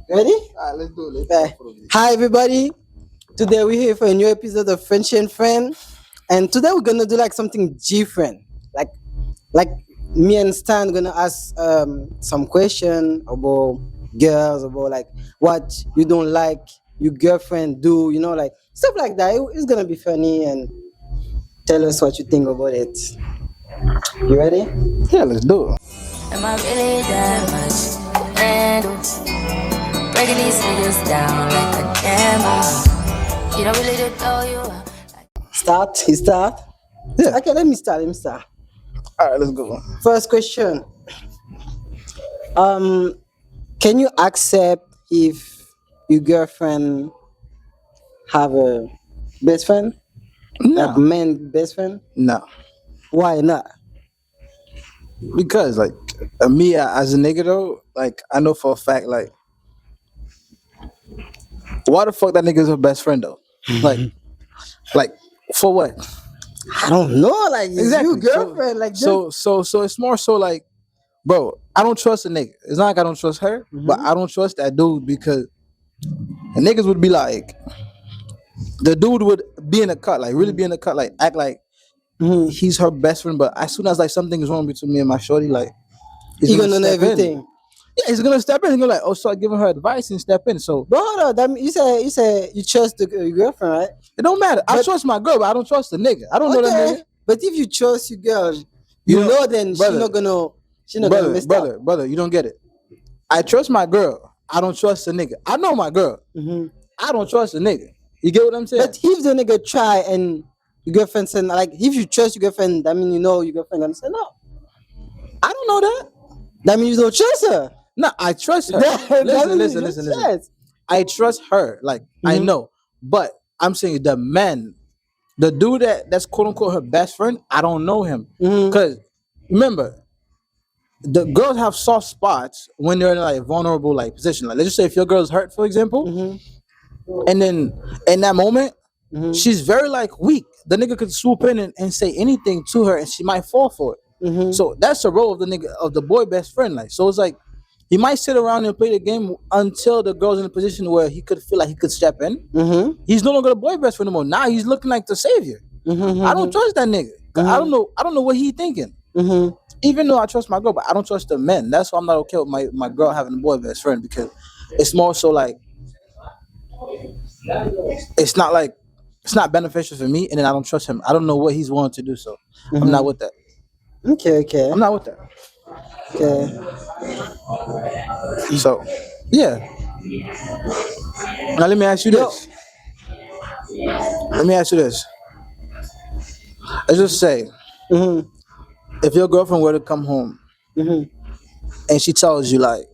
Ready? Alright, let's do it. Okay. Hi, everybody. Today we're here for a new episode of Frenchy and Friend, and today we're gonna do like something different. Like me and Stan gonna ask some question about girls, about like what you don't like your girlfriend do, like stuff like that. It's gonna be funny and tell us what you think about it. You ready? Yeah, let's do it. Am I really that much to handle? Breaking these niggas down like a camel. You don't really know you are. Start. He start. Yeah. Okay, let me start. Alright, let's go. First question. Can you accept if your girlfriend have a best friend? A No, man best friend? no, Why not? because like me as a nigga though, like I know for a fact, like why the fuck that nigga's her best friend though? Like for what? I don't know. Like it's your girlfriend. So it's more so like, bro, I don't trust a nigga. It's not like I don't trust her, but I don't trust that dude because the niggas would be like, the dude would be in a cut, like really be in a cut, like act like he's her best friend, but as soon as like something is wrong between me and my shorty, like he's you gonna know step in. everything. Yeah, he's gonna step in. He's gonna like, oh, start giving her advice and step in. So But hold on, that mean, you say you trust your girlfriend, right? it don't matter. I But- trust my girl, but I don't trust the nigga. I don't know that nigga. But if you trust your girl, You know, then brother, she not gonna mess up. Brother, you don't get it. I trust my girl. I don't trust the nigga. I know my girl. I don't trust the nigga. You get what I'm saying? But if the nigga try and your girlfriend said like if you trust your girlfriend, that mean you know your girlfriend gonna say no. I don't know that. That means you don't trust her. No, I trust her. That means you Listen. don't trust. I trust her. Like I know, but I'm saying the man, the dude that's quote unquote her best friend. I don't know him because remember, the girls have soft spots when they're in like vulnerable like position. Like let's just say if your girl's hurt, for example, and then in that moment. She's very like weak. The nigga could swoop in and say anything to her, and she might fall for it. So that's the role of the nigga of the boy best friend. Like so, it's like he might sit around and play the game until the girl's in a position where he could feel like he could step in. He's no longer the boy best friend anymore. Now he's looking like the savior. I don't trust that nigga. 'Cause I don't know what he thinking. Even though I trust my girl, but I don't trust the men. That's why I'm not okay with my girl having a boy best friend because it's more so like it's not beneficial for me, and then I don't trust him. I don't know what he's willing to do, so I'm not with that. Okay. I'm not with that. Okay. So, yeah. Now let me ask you this. Let's just say, if your girlfriend were to come home and she tells you like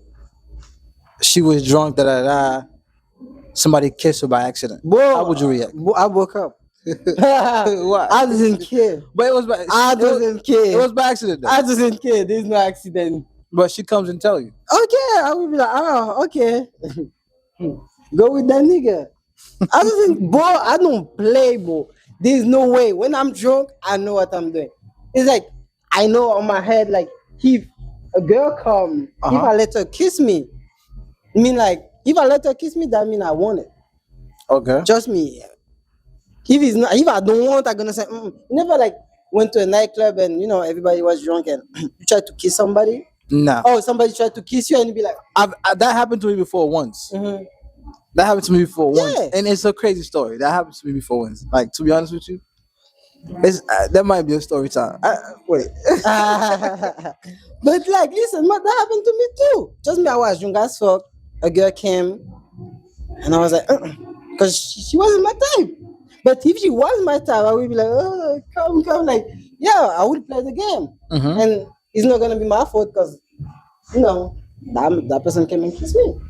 she was drunk, somebody kissed her by accident, how would you react? I woke up. Why? I doesn't care. But it was by I doesn't care. It was by accident though. I doesn't care. There's no accident. But she comes and tell you. Okay, I will be like, oh, okay. Go with that nigga. I don't play, bro. There's no way. When I'm drunk, I know what I'm doing. It's like, I know on my head, like, if a girl come, if I let her kiss me, I mean, like, if I let her kiss me, that means I want it. Okay. Trust me. If I don't want, I'm gonna say, You never, like, went to a nightclub and, everybody was drunk and you tried to kiss somebody? No. Oh, somebody tried to kiss you and you be like, That happened to me before once. That happened to me before once, and it's a crazy story. That happened to me before once. Like to be honest with you, it's that might be a story time. Wait. But like, listen, that happened to me too. Just me, I was drunk as fuck. A girl came, and I was like, because she wasn't my type. But if she was my type, I would be like, oh, come, like, yeah, I would play the game, and it's not gonna be my fault because, that person came and kissed me.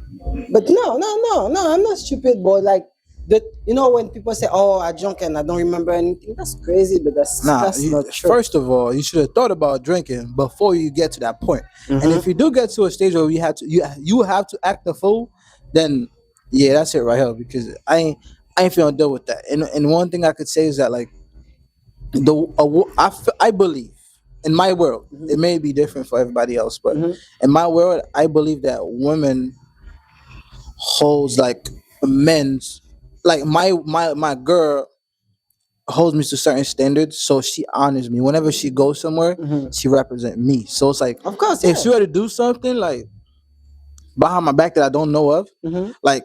But no, I'm not stupid, but like when people say, "Oh, I drunk and I don't remember anything," that's crazy. But that's not true. First of all, you should have thought about drinking before you get to that point. And if you do get to a stage where you have to act the fool, then yeah, that's it right here. Because I ain't feeling deal with that. And one thing I could say is that like I believe. In my world, it may be different for everybody else, but in my world, I believe that women holds like men's, like my girl holds me to certain standards, so she honors me whenever she goes somewhere. She represent me, so it's like, Of course, if yeah. she were to do something like behind my back that I don't know of, like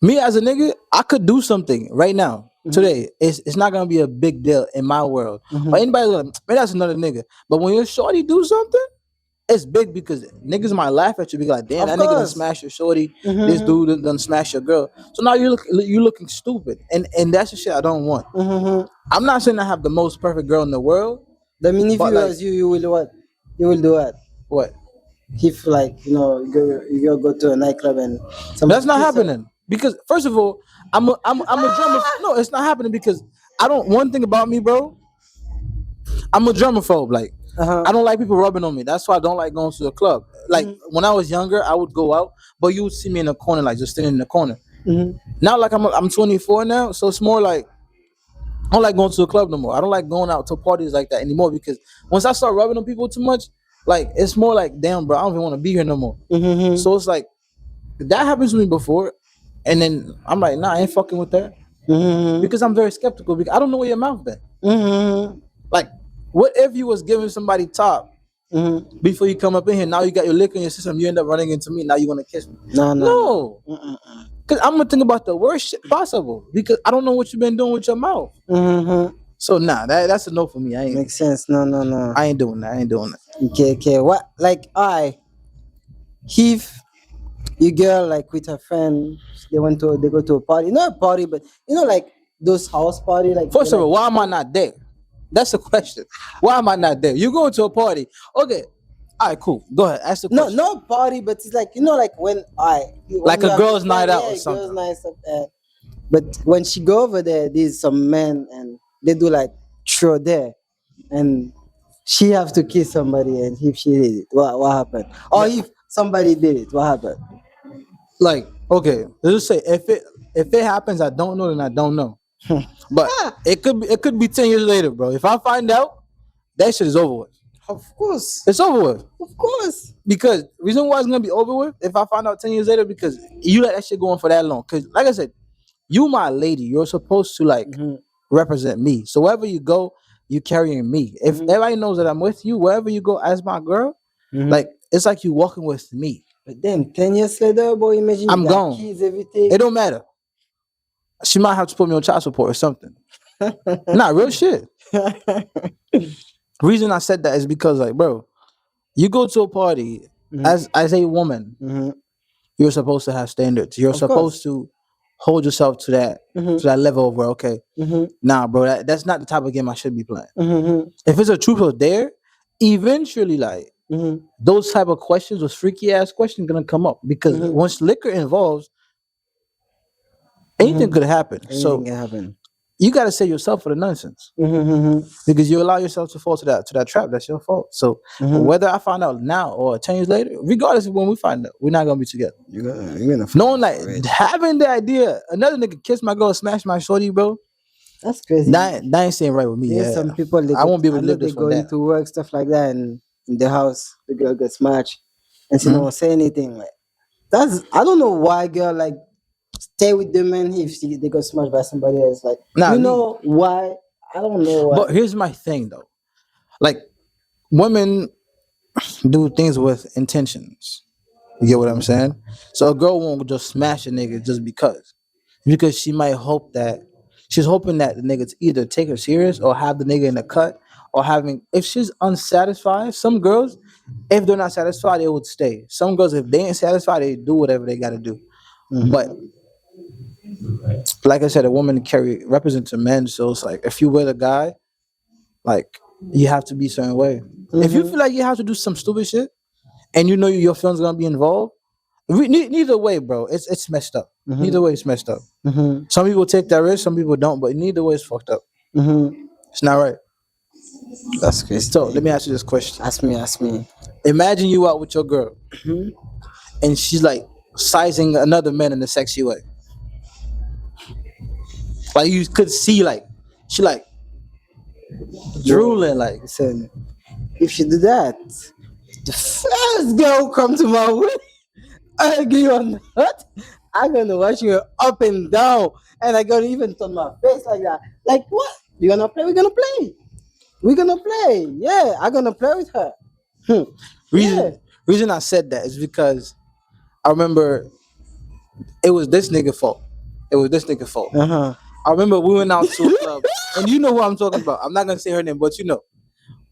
me as a nigga, I could do something right now today. It's not gonna be a big deal in my world, or anybody's gonna, man, that's another nigga. But when your shorty do something, it's big because niggas might laugh at you, be like, damn, Of that nigga done course. smash your shorty. This dude done smash your girl. So now you looking stupid, and that's the shit I don't want. I'm not saying I have the most perfect girl in the world. I mean, if But you like, was you will what? You will do what? what? If like you go to a nightclub and some That's not happening because first of all, I'm a drummer. No, it's not happening because I don't. One thing about me, bro, I'm a germaphobe. Like, I don't like people rubbing on me. That's why I don't like going to the club. Like when I was younger, I would go out, but you would see me in the corner, like just sitting in the corner. Now, like I'm 24 now, so it's more like I don't like going to the club no more. I don't like going out to parties like that anymore because once I start rubbing on people too much, like it's more like, damn, bro, I don't even want to be here no more. So it's like that happens to me before, and then I'm like, nah, I ain't fucking with that because I'm very skeptical because I don't know where your mouth been. Like, what if you was giving somebody top before you come up in here? Now you got your liquor in your system. You end up running into me. Now you want to kiss me? No. Because I'm gonna think about the worst shit possible because I don't know what you've been doing with your mouth. So nah, that's a no for me. I ain't. Makes sense. No. I ain't doing that. I ain't doing that. Okay. What like if you girl like with her friend, they go to a party, not a party, but like those house party, like First of like, all, why am I not there? That's the question. Why am I not there? You going to a party? Okay. All right, cool. Go ahead. Ask the question. no party, but it's like like when Like a girls' night out or something. Girls' night stuff. But when she go over there, there's some men and they do like throw there, and she have to kiss somebody, and if she did it, what happened? Or if somebody did it, what happened? Like, okay, let's just say if it happens, I don't know, then I don't know. But it could be 10 years later, bro. If I find out, that shit is over with. Of course, It's over with. of course. Because reason why it's gonna be over with if I find out 10 years later, because you let that shit go on for that long. Because like I said, you my lady, you're supposed to like represent me. So wherever you go, you carrying me. If everybody knows that I'm with you, wherever you go as my girl, like it's like you walking with me. But then 10 years later, boy, imagine I'm you got gone. kids, everything. It don't matter. She might have to put me on child support or something. Nah, real shit. Reason I said that is because, like, bro, you go to a party as a woman, you're supposed to have standards. You're supposed to hold yourself to that level of where, okay, nah, bro, that's not the type of game I should be playing. If it's a truth or dare, eventually, like, those type of questions, those freaky ass questions, gonna come up because once liquor involves, anything could happen. Anything can happen. You gotta save yourself for the nonsense because you allow yourself to fall to that trap. That's your fault. So whether I find out now or 10 years later, regardless of when we find out, we're not gonna be together. You're gonna Knowing like having the idea, another nigga kiss my girl, smash my shorty, bro. That's crazy. That ain't saying right with me. There's Yeah, some people I won't be able to live they this go one down. into work, stuff like that, and in the house the girl gets smashed and she don't say anything. Like that's I don't know why girl like stay with the man if they got smashed by somebody else. Like Nah, you know why? I don't know why. But here's my thing though, like women do things with intentions. You get what I'm saying? So a girl won't just smash a nigga just because she might hope that she's hoping that the nigga either take her serious or have the nigga in the cut or having if she's unsatisfied. Some girls, if they're not satisfied, they would stay. Some girls, if they ain't satisfied, they do whatever they gotta do. But like I said, a woman represents a man, so it's like if you with a guy, like you have to be a certain way. If you feel like you have to do some stupid shit and you know your feelings gonna be involved, neither way, bro, it's messed up. Neither way, it's messed up. Some people take that risk, some people don't, but neither way, it's fucked up. It's not right. That's crazy. So let me ask you this question. Ask me. Imagine you out with your girl, and she's like sizing another man in a sexy way. Like you could see, like she like drooling, like Listen, if you do that, the first girl come to my way, I agree on that. I'm gonna watch you up and down, and I gonna even turn my face like that. Like what? You gonna play? We're gonna play. We're gonna play. Yeah, I'm gonna play with her. Hmm. Yeah. Reason I said that is because I remember it was this nigga fault. It was this nigga fault. Uh-huh. I remember we went out to a club, and you know who I'm talking about. I'm not gonna say her name, but you know,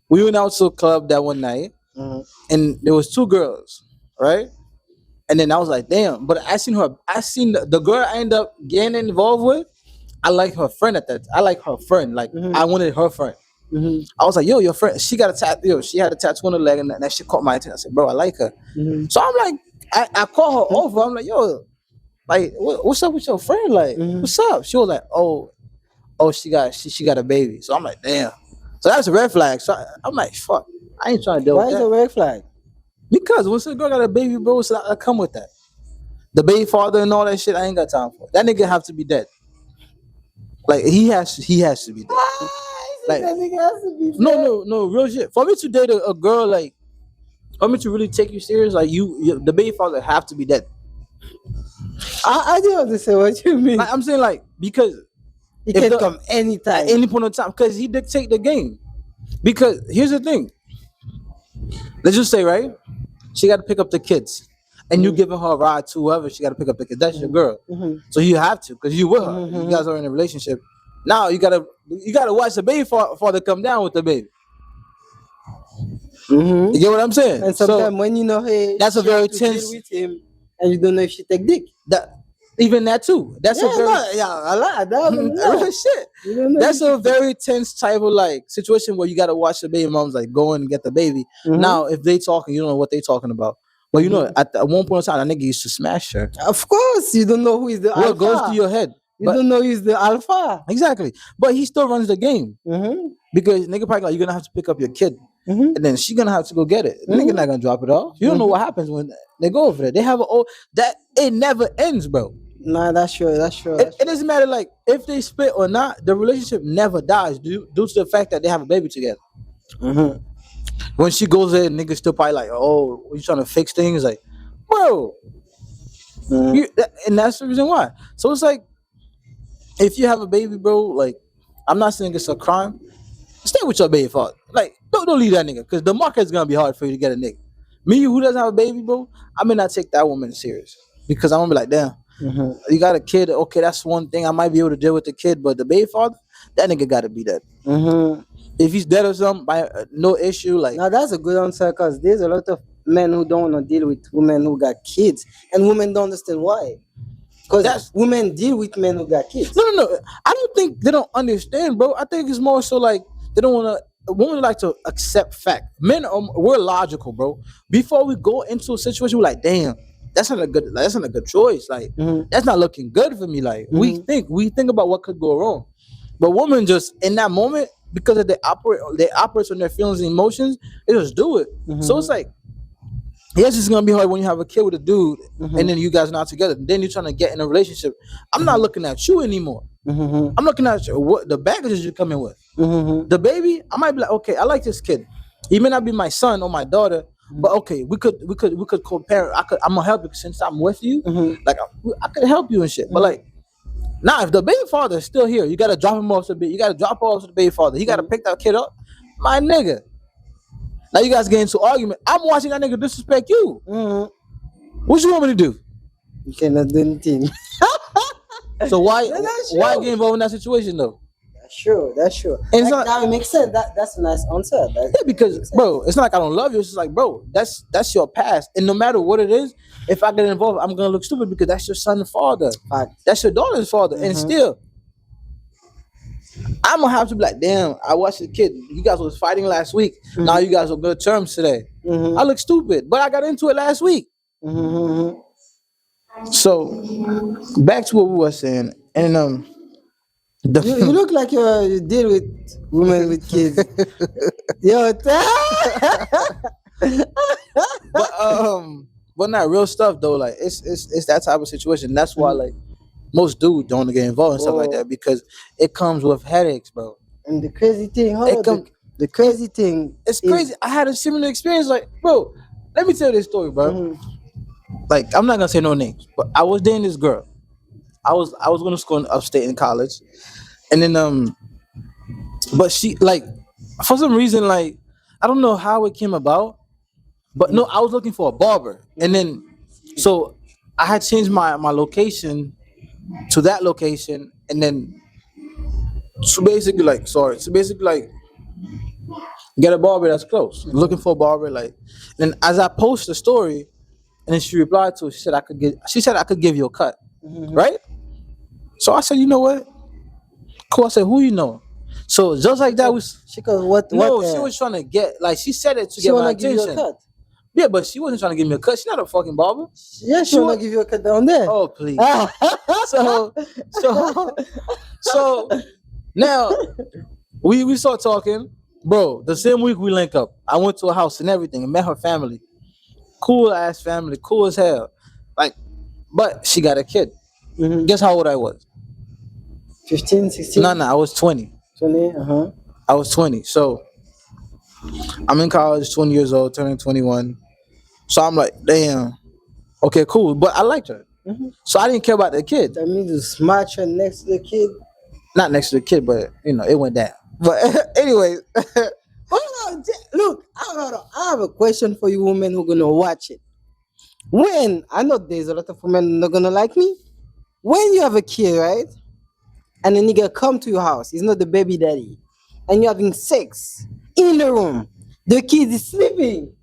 we went out to a club that one night, and there was two girls, right? And then I was like, damn. But I seen her. I seen the girl I ended up getting involved with. I like her friend at that. I like her friend. Like I wanted her friend. I was like, yo, your friend. She got a tattoo. Yo, she had a tattoo on her leg, and that shit caught my attention. I said, bro, I like her. So I'm like, I call her over. I'm like, yo, like, what's up with your friend? Like, what's up? She was like, oh, she got a baby. So I'm like, damn. So that's a red flag. So I'm like, fuck. I ain't trying to deal Why with is that. a red flag? Because once a girl got a baby, bro, so I come with that. The baby father and all that shit, I ain't got time for. That nigga have to be dead. Like he has to be dead. Like, that nigga has to be no, real shit. For me to date a girl, like, for me to really take you serious, like the baby father have to be dead. I don't understand what you mean. Like, I'm saying, like, because He can come anytime. at any point in time, because he dictate the game. Because here's the thing. Let's just say, right? She got to pick up the kids, and you giving her a ride to whoever she got to pick up the kids. That's your girl, so you have to, because you with her. You guys are in a relationship. Now you gotta watch the baby father come down with the baby. You get what I'm saying? And sometimes when you know, hey, that's a she very have to deal tense. with him, and you don't know if she take dick. Even that too. That's a very a lot. real shit. That's a very tense type of like situation where you gotta watch the baby moms like go in and get the baby. Now, if they talking, you don't know what they talking about. But you know, at one point in time, that nigga used to smash her. Of course, you don't know who is the alpha. What goes through your head? You don't know who's the alpha. Exactly. But he still runs the game. Because nigga probably like, you're gonna have to pick up your kid. And then she gonna have to go get it. The nigga not gonna drop it off. You don't know what happens when they go over there. They have it never ends, bro. Nah, that's true. It doesn't matter like if they split or not, the relationship never dies due to the fact that they have a baby together. When she goes there, niggas still probably like, oh, you trying to fix things? Like, bro. And that's the reason why. So it's like, if you have a baby, bro, like, I'm not saying it's a crime. Stay with your baby father. Like, don't leave that nigga, because the market's gonna be hard for you to get a nigga. Me, who doesn't have a baby, bro, I may not take that woman serious, because I'm gonna be like, damn, you got a kid. Okay, that's one thing I might be able to deal with the kid, but the baby father, that nigga gotta be dead. If he's dead or something, no issue. Like, now that's a good answer, because there's a lot of men who don't want to deal with women who got kids, and women don't understand why. Because women deal with men who got kids. No. I don't think they don't understand, bro. I think it's more so like they don't want to. Women like to accept fact. Men, we're logical, bro. Before we go into a situation, we're like, damn, that's not a good choice. Like, that's not looking good for me. Like, we think about what could go wrong. But women just in that moment, because they operate on their feelings and emotions, they just do it. So it's like, yes, it's gonna be hard when you have a kid with a dude, and then you guys are not together. Then you're trying to get in a relationship. I'm not looking at you anymore. I'm looking at what the baggages you're coming with. The baby, I might be like, okay, I like this kid. He may not be my son or my daughter, but okay, we could co-parent. I'm gonna help you since I'm with you. Like I could help you and shit. But like, now if the baby father is still here, you gotta drop him off to the baby father. He gotta pick that kid up, my nigga. Now you guys get into argument. I'm watching that nigga disrespect you. What you want me to do? You cannot do anything. So why get involved in that situation though? That's true. And like, that makes sense. That's a nice answer. Because bro, it's not like I don't love you. It's just like, bro, that's your past. And no matter what it is, if I get involved, I'm gonna look stupid because that's your son's father. That's your daughter's father. And still, I'm gonna have to be like, damn, I watched the kid. You guys was fighting last week. Now you guys are good terms today. I look stupid, but I got into it last week. So back to what we were saying, and you look like you deal with women with kids. But not real stuff though. Like it's that type of situation. That's why like most dudes don't get involved in stuff like that, because it comes with headaches, bro. And the crazy thing, the crazy thing, it's crazy. I had a similar experience. Like, bro, let me tell you this story, bro. like I'm not gonna say no names, but I was dating this girl. I was going to school in upstate in college, and then but she like for some reason like I don't know how it came about, but no, I was looking for a barber, and then so I had changed my location to that location, and then so basically like get a barber that's close. Looking for a barber, like. Then as I post the story, and then she replied to it. She said I could get. She said I could give you a cut, right? So I said, you know what? Cool. I said, who you know? So just like that was She goes, what? no. What? She was trying to get like she said it to She get my wanna give you a attention. cut. Yeah, but she wasn't trying to give me a cut. She's not a fucking barber. Yeah, she She wanna wa- give you a cut down there. Oh please. So so so now we start talking, bro. The same week we link up. I went to a house and everything and met her family. Cool ass family, cool as hell. Like, but she got a kid. Guess how old I was? 15, 16, No, I was 20. 20. I was 20. So I'm in college, 20 years old, turning 21. So I'm like, damn. Okay, cool. But I liked her. So I didn't care about the kid. That means you smash her next to the kid. Not next to the kid, but you know, it went down. But anyway, Hold on, look, I have a question for you women who gonna watch it. When I know there's a lot of women not gonna like me. When you have a kid, right? And a nigga come to your house, he's not the baby daddy, and you're having sex in the room. The kid is sleeping.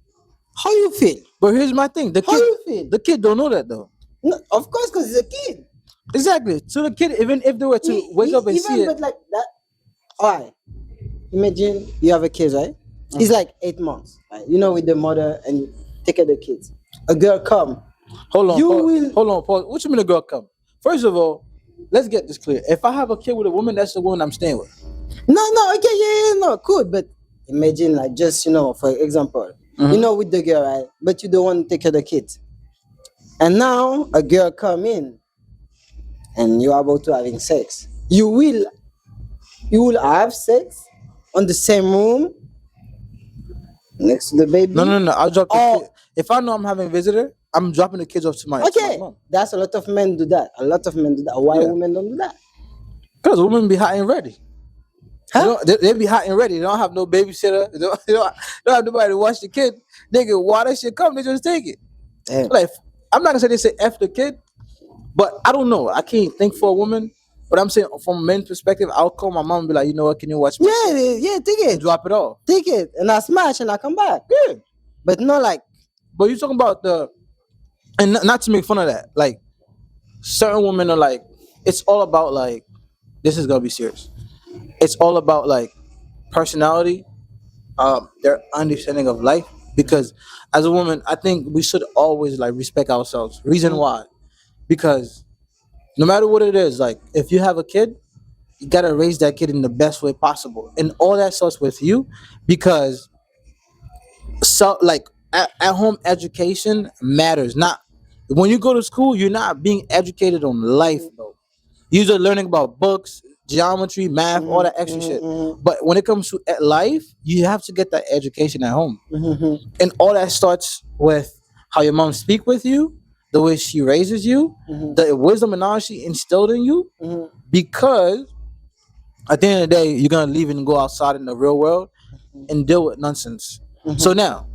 How you feel? but here's my thing. How you feel? The kid don't know that though. No, of course, because he's a kid. Exactly. So the kid, even if they were to wake up and see But it, like that. Alright. Imagine you have a kid, right? He's like 8 months. Right? You know, with the mother and you take care of the kids. A girl come. hold on, You pause, will- hold on, pause. What you mean a girl come? First of all, let's get this clear. If I have a kid with a woman, that's the woman I'm staying with. No, okay, yeah, no, cool. But imagine like just, for example, with the girl, right? But you don't want to take care of the kids. And now a girl come in and you're about to having sex. You will have sex on the same room next to the baby. No. I'll drop the Oh. kid. If I know I'm having a visitor, I'm dropping the kids off to my Okay, mom. that's a lot of men do that. A lot of men do that. Why Yeah. women don't do that? Because women be hot and ready. Huh? They be hot and ready. They don't have no babysitter. They don't have nobody to watch the kid. Nigga, why that shit come? They just take it. Damn. Like, I'm not gonna say they say F the kid, but I don't know. I can't think for a woman. But I'm saying from a men's perspective, I'll call my mom and be like, you know what, can you watch me? Yeah, take And it. drop it off. Take it. And I smash and I come back. Yeah. But not like, But you talking about and not to make fun of that. Like, certain women are like, it's all about like, this is gonna be serious. It's all about like personality, their understanding of life. Because as a woman, I think we should always like respect ourselves. Reason why? Because no matter what it is, like if you have a kid, you gotta raise that kid in the best way possible, and all that starts with you. Because so like at home education matters. Not when you go to school, you're not being educated on life, bro. You're just learning about books, geometry, math, all that extra shit. But when it comes to life, you have to get that education at home, and all that starts with how your mom speak with you, the way she raises you, the wisdom and knowledge she instilled in you. Because at the end of the day, you're gonna leave and go outside in the real world and deal with nonsense. So now,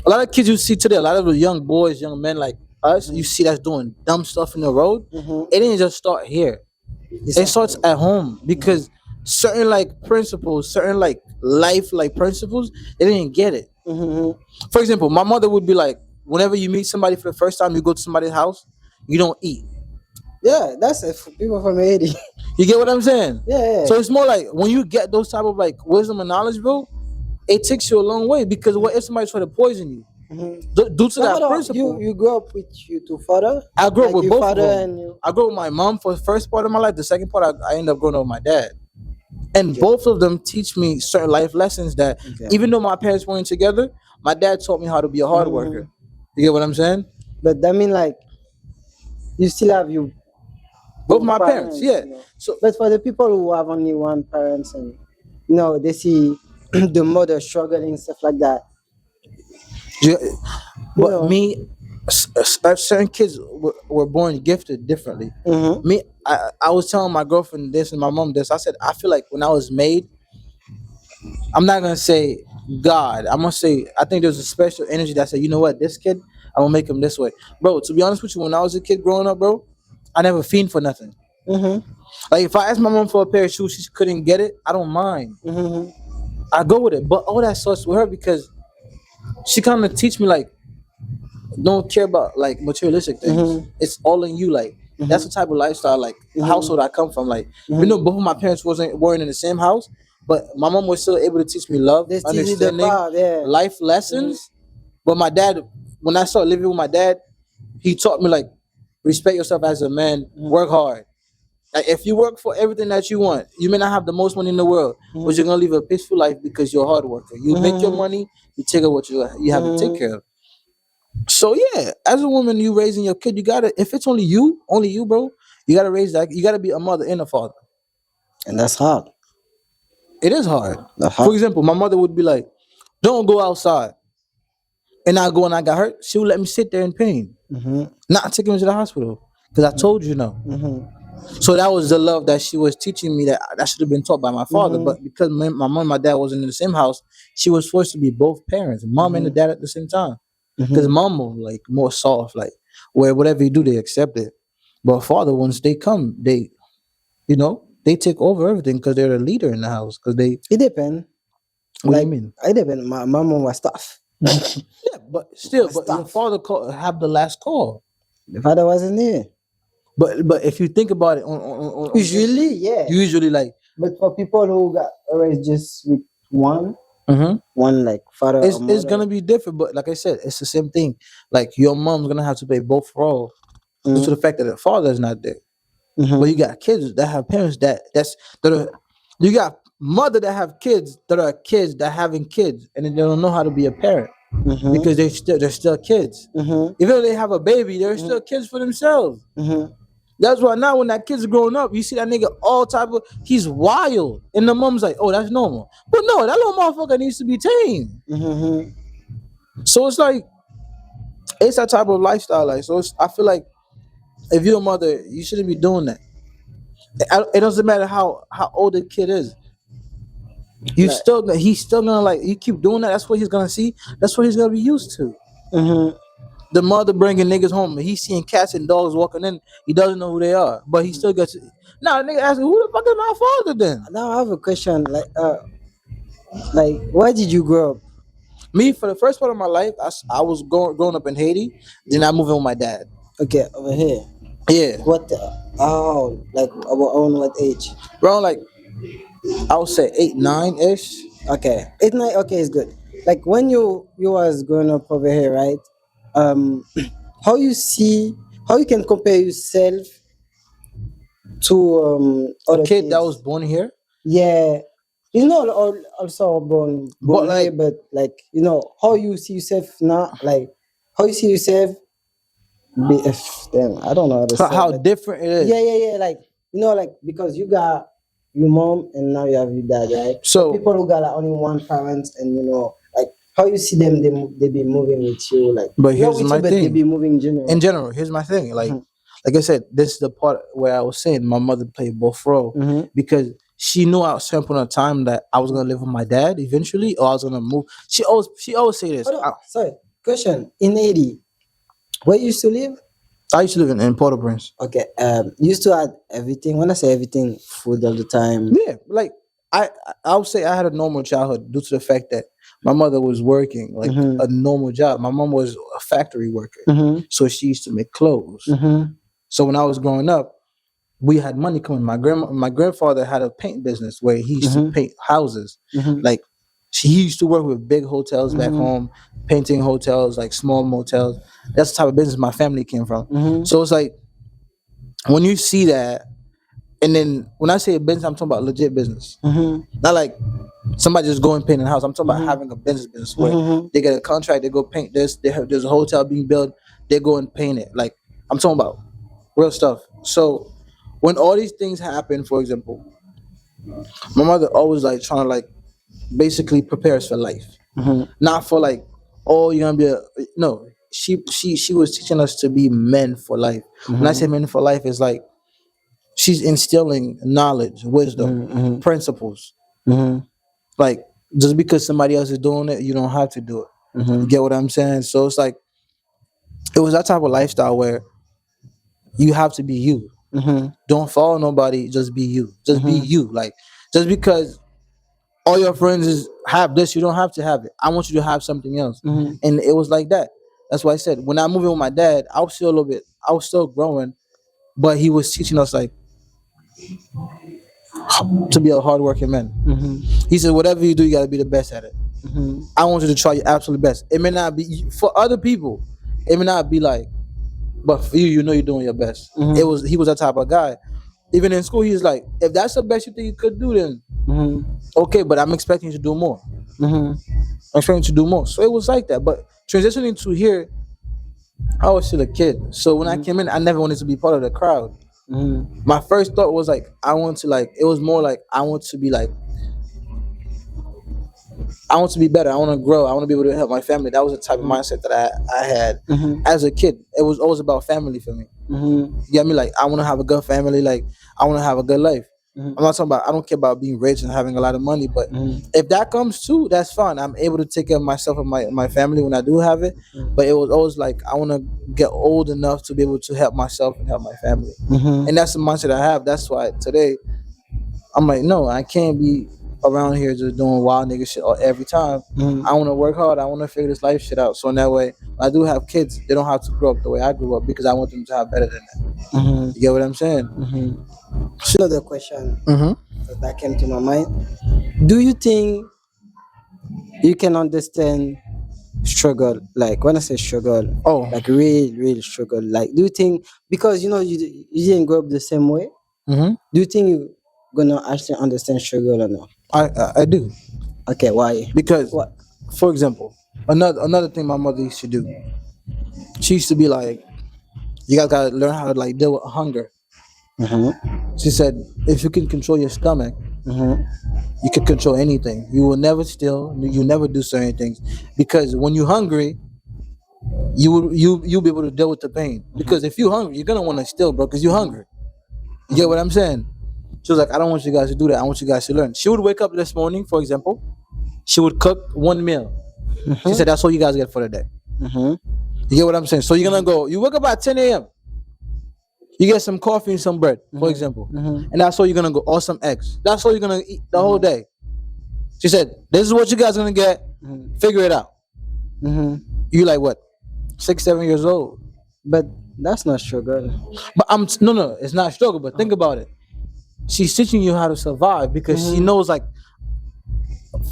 a lot of kids you see today, a lot of the young boys, young men like us, you see that's doing dumb stuff in the road. It didn't just start here. It starts at home because certain like principles, certain like life like principles, they didn't get it. For example, my mother would be like, whenever you meet somebody for the first time, you go to somebody's house, you don't eat. yeah, that's it for people from Haiti. You get what I'm saying? Yeah. So it's more like when you get those type of like wisdom and knowledge, bro, it takes you a long way. Because what if somebody try to poison you? Due to So that hold on, principle. you grew up with your two father? I grew up Like with your both father of them. and you. I grew up with my mom for the first part of my life. The second part, I ended up growing up with my dad. And both of them teach me certain life lessons that even though my parents weren't together, my dad taught me how to be a hard worker. You get what I'm saying? But that mean like you still have you Both my parents, yeah. So But for the people who have only one parents and they see the mother struggling stuff like that. yeah, but No. me, certain kids were born gifted differently. Me, I was telling my girlfriend this and my mom this. I said I feel like when I was made, I'm not gonna say God. I'm gonna say I think there's a special energy that said, you know what, this kid, I'm gonna make him this way, bro. To be honest with you, when I was a kid growing up, bro, I never fiend for nothing. Like if I asked my mom for a pair of shoes, she couldn't get it. I don't mind. I go with it. But all that starts with her because she kind of teach me like don't care about like materialistic things. It's all in you. Like that's the type of lifestyle, like household I come from. Like even though both of my parents weren't in the same house, but my mom was still able to teach me love, They still need the understanding, power, yeah. life lessons. But my dad, when I started living with my dad, he taught me like respect yourself as a man, work hard. Like if you work for everything that you want, you may not have the most money in the world, but you're gonna live a peaceful life because you're a hard worker. You make your money, you take out what you have to take care of. So yeah, as a woman, you raising your kid, you gotta if it's only you, bro, you gotta raise that. You gotta be a mother and a father. And that's hard. It is hard. That's For hard. example, my mother would be like, "Don't go outside," and I go and I got hurt. She would let me sit there in pain, not take me to the hospital because I told you no. So that was the love that she was teaching me that should have been taught by my father. But because my mom and my dad wasn't in the same house, she was forced to be both parents, mom and the dad at the same time. Because mom was like more soft, like where whatever you do, they accept it. But father, once they come, they take over everything because they're the leader in the house. Because they, It depends. what Like do you mean? it depends. My mom was tough. Yeah, but still, That's but your tough. father have the last call. The father wasn't there. But if you think about it, Usually, yeah. usually like But for people who got raised just with one, mhm. one like father or It's mother. gonna be different, but like I said, it's the same thing. Like your mom's gonna have to pay both roles due to the fact that the father is not there. But you got kids that have parents that are, you got mother that have kids that having kids and then they don't know how to be a parent because they're still kids. Even though they have a baby, they're still kids for themselves. That's why now when that kid's growing up, you see that nigga all type of he's wild. And the mom's like, oh, that's normal. But no, that little motherfucker needs to be tamed. So it's like it's that type of lifestyle. Like so I feel like if you're a mother, you shouldn't be doing that. It doesn't matter how old the kid is. He's still gonna like you keep doing that. That's what he's gonna see. That's what he's gonna be used to. The mother bringing niggas home. He's seeing cats and dogs walking in. He doesn't know who they are, but he still gets. Now the nigga asking, who the fuck is my father then? Now I have a question. Like where did you grow up? Me for the first part of my life, I was growing up in Haiti. Then I moved in with my dad. Okay, over here. Yeah, What? Like around what age? around like I would say 8, 9 ish. Okay, 8, 9. Okay, it's good. Like when you was growing up over here, right? Um, how you can compare yourself to A other kid kids? that was born here. Yeah, you know, also born But here, like but like how you see yourself now, like how you see yourself. Damn, I don't know how to say, how but different it is. yeah. Like like because you got your mom and now you have your dad, right? So- people who got like only one parent, and like how you see them, they be moving with you, like But not here's with my you, but they thing. be moving in general. In general, here's my thing. Like I said, this is the part where I was saying my mother played both role because she knew at a certain point of time that I was gonna live with my dad eventually, or I was gonna move. She always say this. Hold on, sorry. Question: in Haiti, where you used to live? I used to live in Port-au-Prince. Okay, you used to have everything. When I say everything, food all the time. Yeah, like I would say I had a normal childhood due to the fact that my mother was working like a normal job. My mom was a factory worker, so she used to make clothes. So when I was growing up, we had money coming. My grandfather had a paint business where he used to paint houses. Like he used to work with big hotels back home, painting hotels, like small motels. That's the type of business my family came from. So it's like when you see that, and then when I say a business, I'm talking about legit business. Not like somebody just go and paint a house. I'm talking about having a business where they get a contract, they go paint this. There's a hotel being built, they go and paint it. Like I'm talking about real stuff. So when all these things happen, for example, my mother always like trying to like basically prepare us for life, not for like, oh, you're gonna be no. she was teaching us to be men for life. When I say men for life, it's like she's instilling knowledge, wisdom, principles. Like just because somebody else is doing it, you don't have to do it. You get what I'm saying? So it's like it was that type of lifestyle where you have to be you. Don't follow nobody. Just be you. Just be you. Like just because all your friends have this, you don't have to have it. I want you to have something else. And it was like that. That's why I said when I moved in with my dad, I was still a little bit. I was still growing, but he was teaching us like to be a hardworking man. He said, whatever you do, you got to be the best at it. I want you to try your absolute best. It may not be for other people. It may not be like, but for you, you know you're doing your best. He was that type of guy. Even in school, he's like, if that's the best you think you could do, then okay, but I'm expecting you to do more. I'm expecting you to do more. So it was like that. But transitioning to here, I was still a kid. So when I came in, I never wanted to be part of the crowd. My first thought was like, I want to like, it was more like, I want to be like, I want to be better. I want to grow. I want to be able to help my family. That was the type of mindset that I had as a kid. It was always about family for me. You get me? Like, I want to have a good family. Like, I want to have a good life. I'm not talking about, I don't care about being rich and having a lot of money, but if that comes too, that's fine. I'm able to take care of myself and my family when I do have it. But it was always like, I want to get old enough to be able to help myself and help my family. And that's the mindset I have. That's why today, I'm like, no, I can't be around here just doing wild nigga shit every time. I want to work hard. I want to figure this life shit out. So in that way, when I do have kids, they don't have to grow up the way I grew up because I want them to have better than that. You get what I'm saying? Another question that came to my mind. Do you think you can understand struggle? Like when I say struggle, like real struggle. Like, do you think because you didn't grow up the same way? Do you think you're gonna actually understand struggle or not? I do. Okay, why? Because, for example, another thing my mother used to do, she used to be like, you guys gotta learn how to like deal with hunger. She said, if you can control your stomach, you can control anything. You will never steal. You never do certain things because when you're hungry, you'll be able to deal with the pain. Because if you're hungry, you're gonna want to steal, bro, because you're hungry. You get what I'm saying? She was like, I don't want you guys to do that. I want you guys to learn. She would wake up this morning, for example, she would cook one meal. She said, that's all you guys get for the day. You get what I'm saying? So you're gonna go. You wake up at 10 a.m. You get some coffee and some bread, for example. And that's all you're gonna go, or some eggs. That's all you're gonna eat the whole day. She said, this is what you guys are gonna get. Figure it out. You like what? 6, 7 years old. But that's not struggle. But no, it's not struggle, but think about it. She's teaching you how to survive because she knows like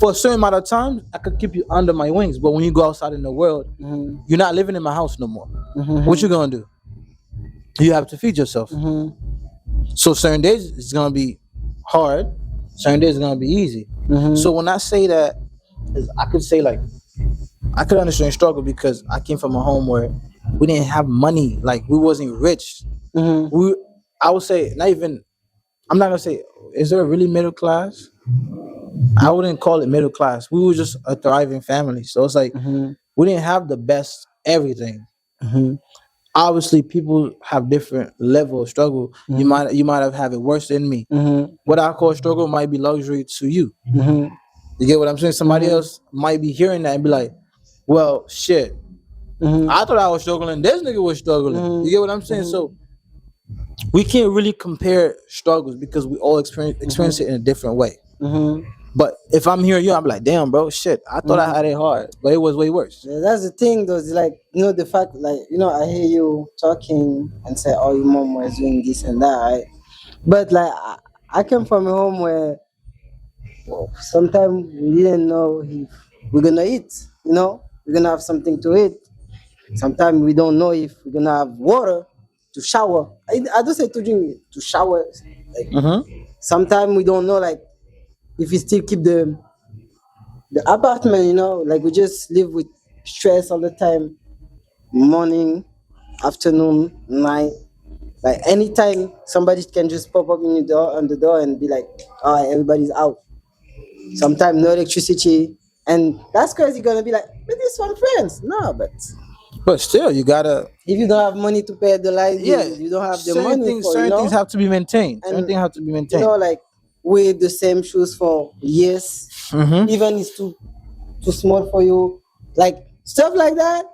for a certain amount of time, I could keep you under my wings. But when you go outside in the world, you're not living in my house no more. What you gonna do? You have to feed yourself. So certain days it's gonna be hard. Certain days it's gonna be easy. So when I say that, I could say like I could understand struggle because I came from a home where we didn't have money. Like we wasn't rich. I would say not even. I'm not gonna say. Is there a really middle class? I wouldn't call it middle class. We were just a thriving family. So it's like we didn't have the best everything. Obviously, people have different level of struggle. You might have it worse than me. What I call struggle might be luxury to you. You get what I'm saying? Somebody else might be hearing that and be like, "Well, shit, I thought I was struggling. This nigga was struggling." You get what I'm saying? So we can't really compare struggles because we all experience it in a different way. But if I'm hearing you, I'm like, damn, bro, shit. I thought I had it hard, but it was way worse. Yeah, that's the thing, though. It's like, the fact, like, I hear you talking and say, oh, your mom was doing this and that, right? But, like, I came from a home where sometimes we didn't know if we're going to eat, we're going to have something to eat. Sometimes we don't know if we're going to have water to shower. I don't say to drink, to shower. Like, sometimes we don't know, like, if we still keep the apartment, like we just live with stress all the time, morning, afternoon, night. Like anytime somebody can just pop up on the door and be like, oh, everybody's out. Sometimes no electricity. And that's crazy, gonna be like, but this one friends. No, but But still, you gotta. If you don't have money to pay the light Yeah, bill, you don't have the certain money things. for, Certain things have to be maintained. Certain and things have to be maintained. like wear the same shoes for years, Mm-hmm. even it's too small for you, like stuff like that.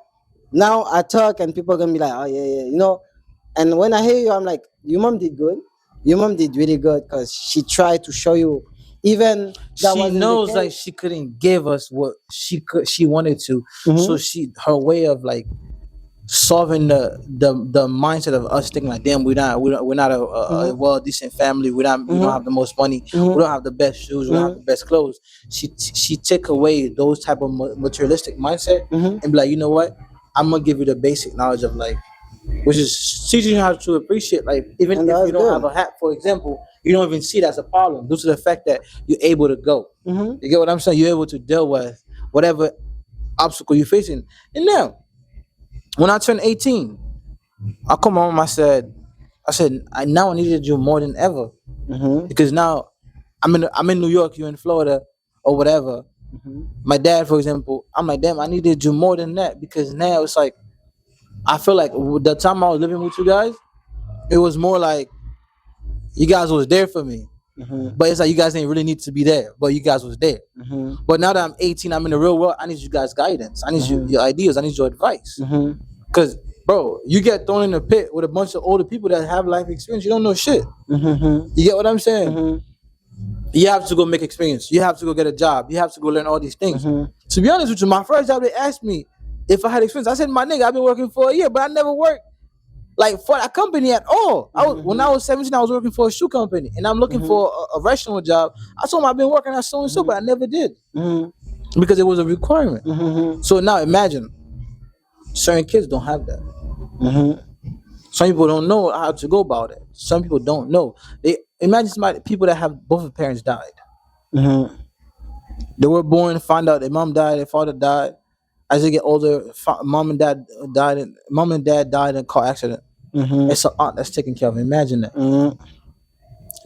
Now I talk and people gonna be like, oh yeah, yeah, And when I hear you, I'm like, your mom did good. Your mom did really good because she tried to show you, even that She wasn't the knows like case. she couldn't give us what she wanted to, so her way of like solving the mindset of us thinking like, damn, we're not a well decent family, we don't have the most money, we don't have the best shoes, we don't have the best clothes. She took away those type of materialistic mindset and be like, you know what, I'm gonna give you the basic knowledge of life, which is teaching you how to appreciate life. Even And if that's you don't have good. a hat, for example, you don't even see it as a problem due to the fact that you're able to go. You get what I'm saying? You're able to deal with whatever obstacle you're facing. And now, when I turned 18, I called my mom. Now I needed you more than ever because now I'm in New York, you're in Florida, or whatever. My dad, for example, I'm like, damn, I needed you more than that because now it's like I feel like the time I was living with you guys, it was more like you guys was there for me. But it's like you guys didn't really need to be there, but you guys was there. But now that I'm 18, I'm in the real world. I need you guys' guidance. I need your ideas. I need your advice. Cause, bro, you get thrown in a pit with a bunch of older people that have life experience. You don't know shit. You get what I'm saying? You have to go make experience. You have to go get a job. You have to go learn all these things. To be honest with you, my first job, they asked me if I had experience. I said, my nigga, I've been working for a year, but I never worked like for that company at all. When I was 17, I was working for a shoe company, and I'm looking for a restaurant job. I told them I've been working at so and so, but I never did because it was a requirement. So now imagine, certain kids don't have that. Some people don't know how to go about it. Some people don't know. They imagine people that have both their parents died. They were born, find out their mom died, their father died. As they get older, mom and dad died. Mom and dad died in a car accident. It's an aunt that's taking care of them. Imagine that.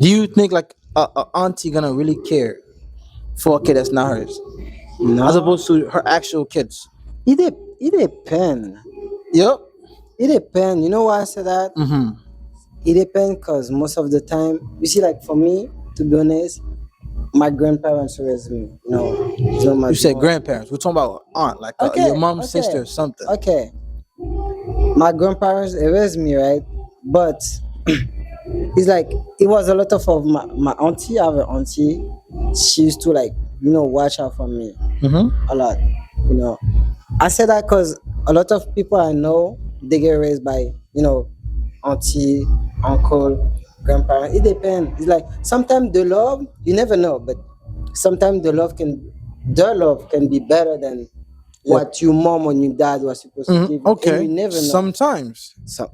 Do you think like a auntie gonna really care for a kid that's not hers, as opposed to her actual kids? It depends. Yep. It depends. You know why I say that? It depends because most of the time, you see, like for me, to be honest, my grandparents raised me. It's not my You said mom. grandparents. We're talking about aunt, like your mom's sister or something. Okay. My grandparents raised me, right? But it's like it was a lot of my auntie. I have an auntie. She used to like watch out for me a lot. I say that because a lot of people I know they get raised by auntie, uncle, grandparent. It depends. It's like sometimes the love you never know, but sometimes their love can be better than what your mom and your dad was supposed to give you. And Okay. you never know. Sometimes. So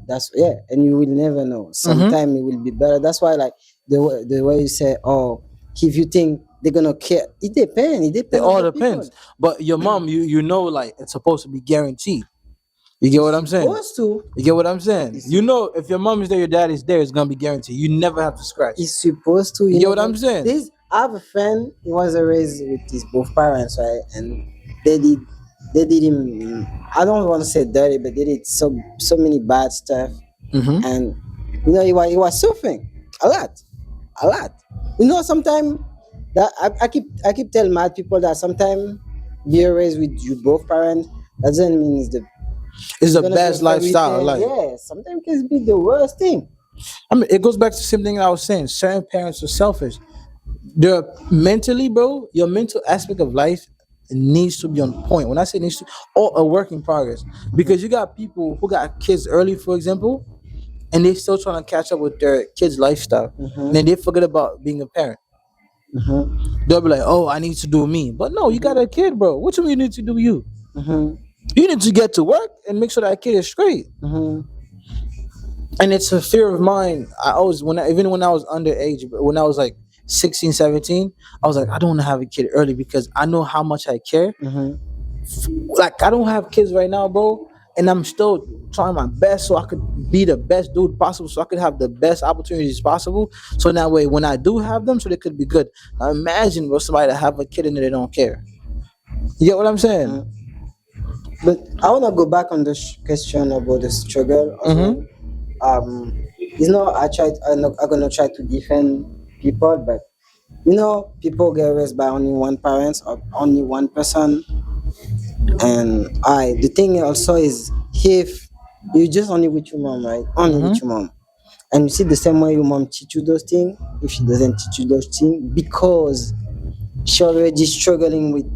and you will never know. Sometimes it will be better. That's why, like the way you say, oh, if you think they're gonna care, it depends. It depends. It all on the depends. people. But your mom, you know, like it's supposed to be guaranteed. You get what I'm saying? Supposed to. You get what I'm saying? You know, if your mom is there, your dad is there, it's gonna be guaranteed. You never have to scratch. It's supposed to. You get what I'm saying? I have a friend. He was raised with his both parents, right? And they did him. I don't want to say dirty, but they did so many bad stuff. And he was suffering a lot. Sometimes that I keep telling mad people that sometimes being raised with you both parents doesn't mean It's the gonna best be lifestyle. everything. Like, Yeah, sometimes it can be the worst thing. I mean, it goes back to the same thing I was saying. Certain parents are selfish. They're mentally, bro. Your mental aspect of life needs to be on point. When I say needs to, or a work in progress, because you got people who got kids early, for example, and they still trying to catch up with their kids' lifestyle, and then they forget about being a parent. They'll be like, "Oh, I need to do me," but no, you got a kid, bro. What you mean you need to do you? You need to get to work and make sure that kid is straight. And it's a fear of mine. Even when I was underage, when I was like 16, 17, I was like, I don't want to have a kid early because I know how much I care. Like, I don't have kids right now, bro, and I'm still trying my best so I could be the best dude possible, so I could have the best opportunities possible. So that way, when I do have them, so they could be good. Now imagine, bro, somebody that have a kid and they don't care. You get what I'm saying? But I wanna go back on the question about the struggle as well. It's not I'm gonna try to defend people, but people get raised by only one parent or only one person, and the thing also is, if you just only with your mom, right? Only with your mom, and you see the same way your mom teach you those things. If she doesn't teach you those things because she already struggling with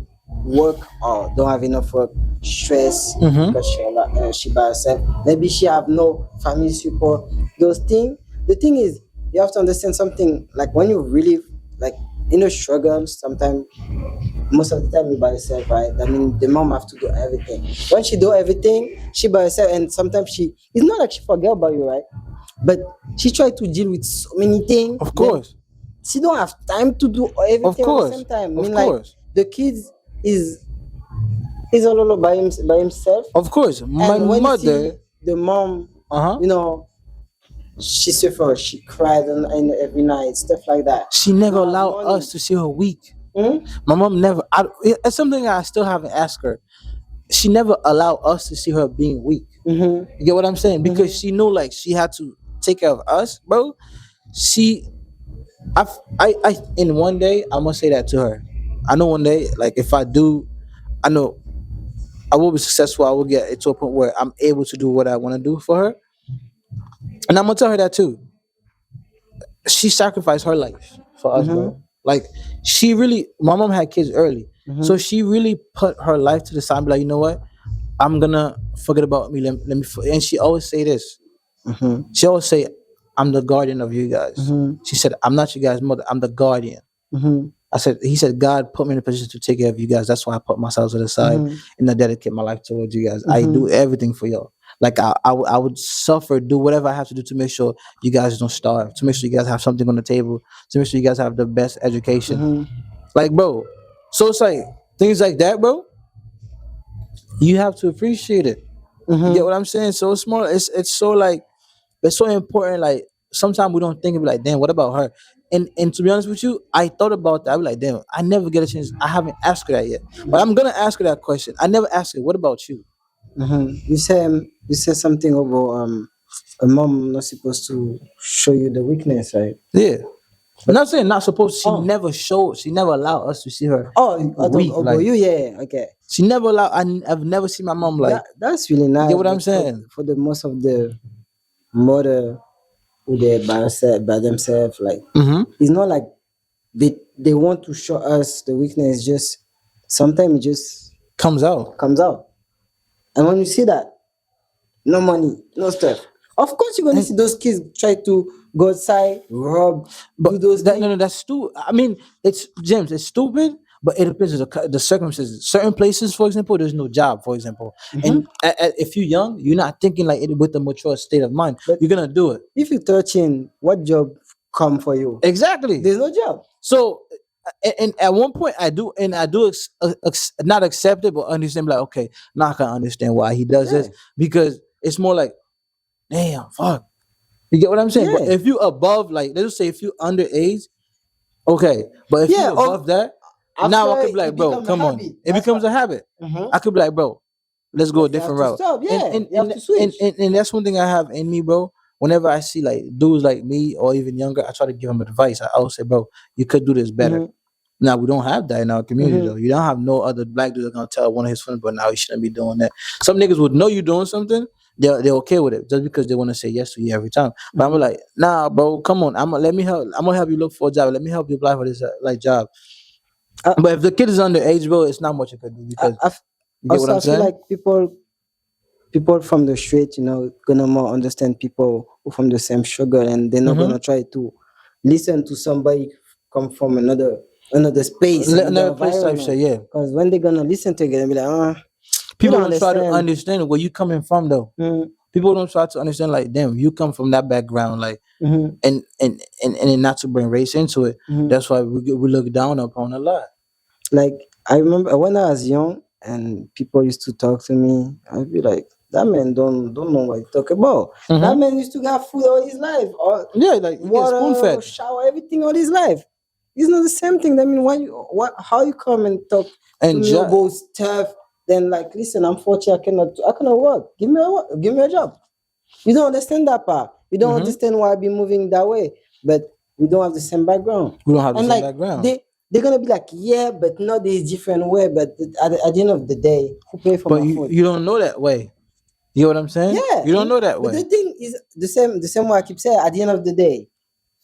work or don't have enough work, stress because she by herself. Maybe she have no family support. Those things. The thing is, you have to understand something. Like when you really like struggle, sometimes most of the time you by yourself, right? I mean, the mom have to do everything. When she do everything, she by herself, and sometimes it's not like she forget about you, right? But she try to deal with so many things. Of course. She don't have time to do everything Of course. at the same time. I Of mean, course. like the kids is all alone by himself. Of course. My And when you mother. see the mom, Uh-huh. she suffer, she cried and every night, stuff like that. She never Don't have allowed money. us to see her weak. Mhm. My mom never. It's something I still haven't asked her. She never allowed us to see her being weak. You get what I'm saying? Because she knew like she had to take care of us, bro. In one day I'm gonna say that to her. I know one day, like if I do, I know I will be successful. I will get it to a point where I'm able to do what I want to do for her, and I'm gonna tell her that too. She sacrificed her life for us, bro. Like my mom had kids early, so she really put her life to the side. And be like, you know what? I'm gonna forget about me. Let me. And she always say this. She always say, "I'm the guardian of you guys." She said, "I'm not your guys' mother. I'm the guardian." He said, God put me in a position to take care of you guys. That's why I put myself to the side and I dedicate my life towards you guys. I do everything for y'all. Like I would suffer, do whatever I have to do to make sure you guys don't starve, to make sure you guys have something on the table, to make sure you guys have the best education. Like, bro, so it's like things like that, bro. You have to appreciate it. You get what I'm saying? So it's more. It's so like it's so important. Like sometimes we don't think of like, damn, what about her? And to be honest with you, I thought about that. I was like, damn, I never get a chance. I haven't asked her that yet, but I'm gonna ask her that question. I never asked her, what about you? You said something about a mom not supposed to show you the weakness, right? Yeah, I'm not saying not supposed. She never showed. She never allowed us to see her weak. About Like you, yeah, okay. she never allowed. I've never seen my mom like. That's really nice. You get what I'm but saying? For the most of the mother who they by themselves, like it's not like they want to show us the weakness. Just sometimes it just Comes out. comes out, and when you see that, no money, no stuff. Of course, you're gonna see those kids try to go outside, rob, do those That things. no, that's stupid. I mean, it's James. It's stupid, but it depends on the circumstances. Certain places, for example, there's no job. For example, and if you're young, you're not thinking like it with a mature state of mind. But- You're gonna do it. If you're 13, what job come for you? Exactly. There's no job. So, and at one point, I do not accept it, but understand. Like, okay, now I can understand why he does this because it's more like, damn, fuck. You get what I'm saying? But Yeah. if you above, like, let's just say if you underage, okay. But if Yeah, you above that, now I after could be like, it bro, become a come on. habit. It That's becomes what- a habit. Mhm. I could be like, bro, let's go a You have different to route. stop, yeah. And, You have to switch. and that's one thing I have in me, bro. Whenever I see like dudes like me or even younger, I try to give them advice. I always say, bro, you could do this better. Now we don't have that in our community though. You don't have no other black dude that's gonna tell one of his friends, but now you shouldn't be doing that. Some niggas would know you doing something, they're okay with it just because they want to say yes to you every time. But I'm like, nah, bro, come on. I'm gonna help you look for a job. Let me help you apply for this like job. But if the kid is underage, bro, it's not much you could do because you get what I'm I feel saying? like people from the street, gonna more understand people who from the same struggle, and they're not gonna try to listen to somebody come from another space, Another place type shit, yeah. Because when they're gonna listen to it, they're gonna be like, People don't don't try to understand. understand where you coming from though. People don't try to understand like, damn, you come from that background, like, and not to bring race into it. That's why we look down upon a lot. Like I remember when I was young and people used to talk to me, I'd be like, that man don't know what he talk about. That man used to have food all his life, or Yeah, like you get spoon water, fed. shower, everything all his life. It's not the same thing. I mean, how you come and talk And to me about stuff then like, listen, I'm 40, I cannot work. Give me a job. You don't understand that part. You don't understand why I be moving that way. But we don't have the same background. We don't have the And same like background. they're gonna be like, yeah, but not this different way. But at the end of the day, who pay for But my you, food? you don't know that way. You know what I'm saying? Yeah, You don't know that but the way. thing is the same way I keep saying. At the end of the day,